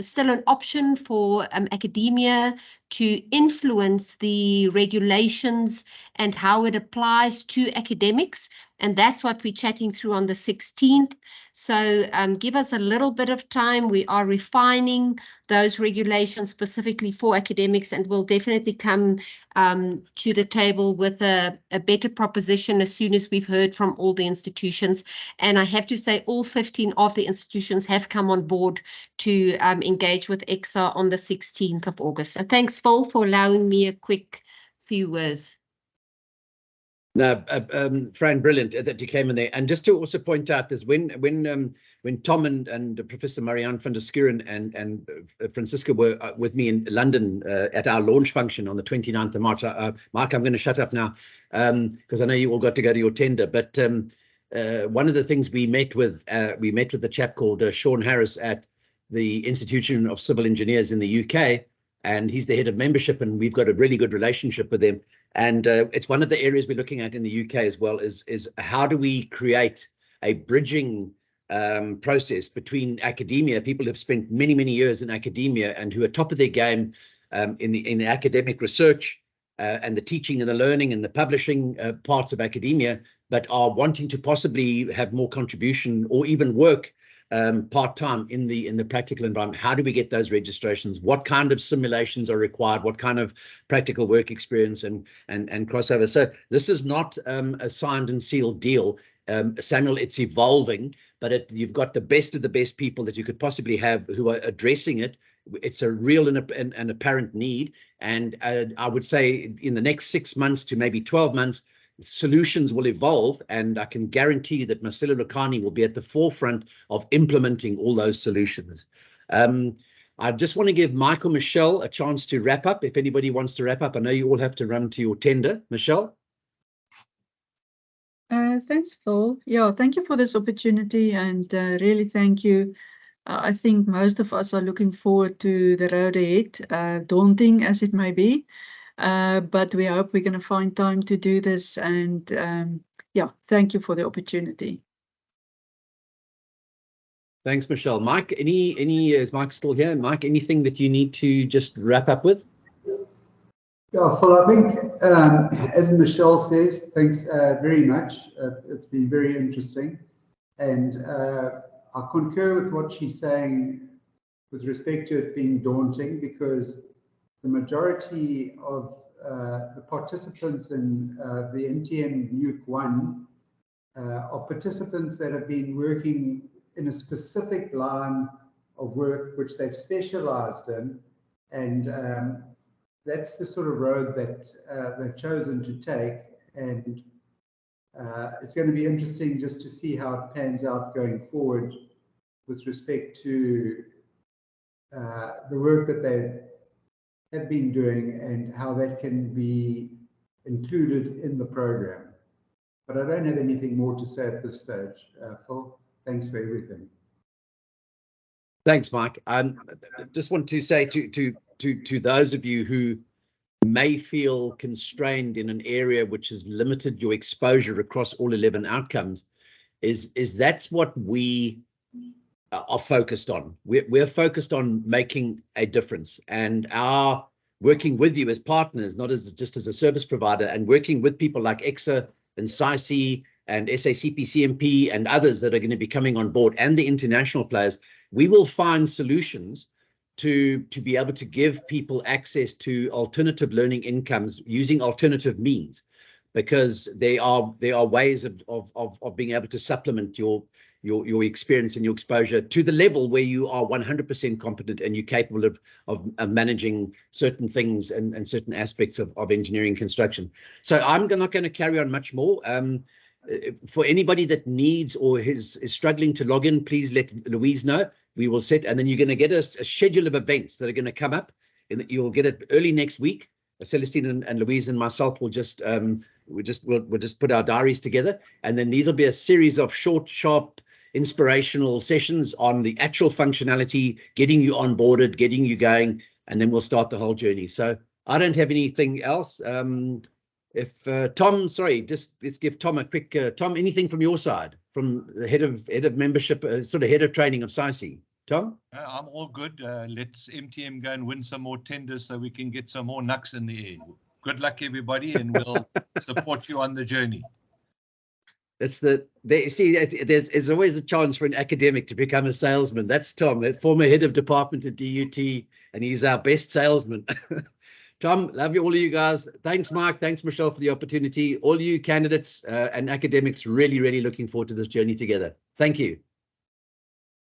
still an option for academia to influence the regulations and how it applies to academics. And that's what we're chatting through on the 16th. So give us a little bit of time. We are refining those regulations specifically for academics, and we'll definitely come to the table with a better proposition as soon as we've heard from all the institutions. And I have to say all 15 of the institutions have come on board to engage with EXA on the 16th of August. So thanks, Phil, for allowing me a quick few words. No, Fran, brilliant that you came in there. And just to also point out is when Tom and Professor Marianne van der Skuren and Francisca were with me in London at our launch function on the 29th of March. Mark, I'm going to shut up now because I know you all got to go to your tender. But one of the things we met with a chap called Sean Harris at the Institution of Civil Engineers in the UK, and he's the head of membership, and we've got a really good relationship with them. And it's one of the areas we're looking at in the UK as well is how do we create a bridging process between academia, people who've spent many, many years in academia and who are top of their game in the academic research and the teaching and the learning and the publishing parts of academia, but are wanting to possibly have more contribution or even work part-time in the practical environment. How do we get those registrations? What kind of simulations are required? What kind of practical work experience and crossover? So this is not a signed and sealed deal, Samuel. It's evolving, but you've got the best of the best people that you could possibly have who are addressing it. It's a real and apparent need. And I would say in the next 6 months to maybe 12 months, solutions will evolve, and I can guarantee you that Marcelo Lucani will be at the forefront of implementing all those solutions. I just want to give Michael, Michelle a chance to wrap up. If anybody wants to wrap up, I know you all have to run to your tender. Michelle? Thanks, Phil. Yeah, thank you for this opportunity, and really thank you. I think most of us are looking forward to the road ahead, daunting as it may be. But we hope we're going to find time to do this. And yeah, thank you for the opportunity. Thanks, Michelle. Mike, is Mike still here? Mike, anything that you need to just wrap up with? Yeah, Phil, I think, as Michelle says, thanks very much. It's been very interesting. And I concur with what she's saying with respect to it being daunting, because the majority of the participants in the MTN NUC 1 are participants that have been working in a specific line of work which they've specialized in, and that's the sort of road that they've chosen to take. And it's going to be interesting just to see how it pans out going forward with respect to the work that they have been doing and how that can be included in the program. But I don't have anything more to say at this stage. Phil, thanks for everything. Thanks, Mike. I just want to say to those of you who may feel constrained in an area which has limited your exposure across all 11 outcomes, is that's what we are focused on. We're focused on making a difference, and our working with you as partners, not as just as a service provider, and working with people like EXA and SAICI and SACP-CMP and others that are going to be coming on board, and the international players, we will find solutions to be able to give people access to alternative learning incomes using alternative means, because there are ways of being able to supplement your experience and your exposure to the level where you are 100% competent and you're capable of managing certain things and certain aspects of engineering construction. So I'm not going to carry on much more. For anybody that needs or is struggling to log in, please let Louise know. We will set, and then you're going to get a schedule of events that are going to come up, and you'll get it early next week. Celestine and Louise and myself will just we'll just put our diaries together, and then these will be a series of short, sharp, inspirational sessions on the actual functionality, getting you onboarded, getting you going, and then we'll start the whole journey. So I don't have anything else. If Tom, sorry, just let's give Tom a quick. Tom, anything from your side, from the head of membership, sort of head of training of SAICI? Tom? I'm all good. Let's MTM go and win some more tenders so we can get some more NUCs in the air. Good luck, everybody, and we'll support you on the journey. That's there's always a chance for an academic to become a salesman. That's Tom, a former head of department at DUT, and he's our best salesman. Tom, love you, all of you guys. Thanks, Mark. Thanks, Michelle, for the opportunity. All you candidates and academics, really, really looking forward to this journey together. Thank you.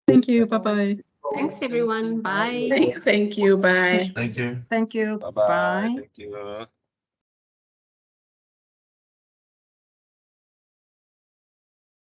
Thank you. Bye-bye. Thanks, everyone. Bye. Thank you. Bye. Thank you. Thank you. Bye-bye. Bye. Thank you.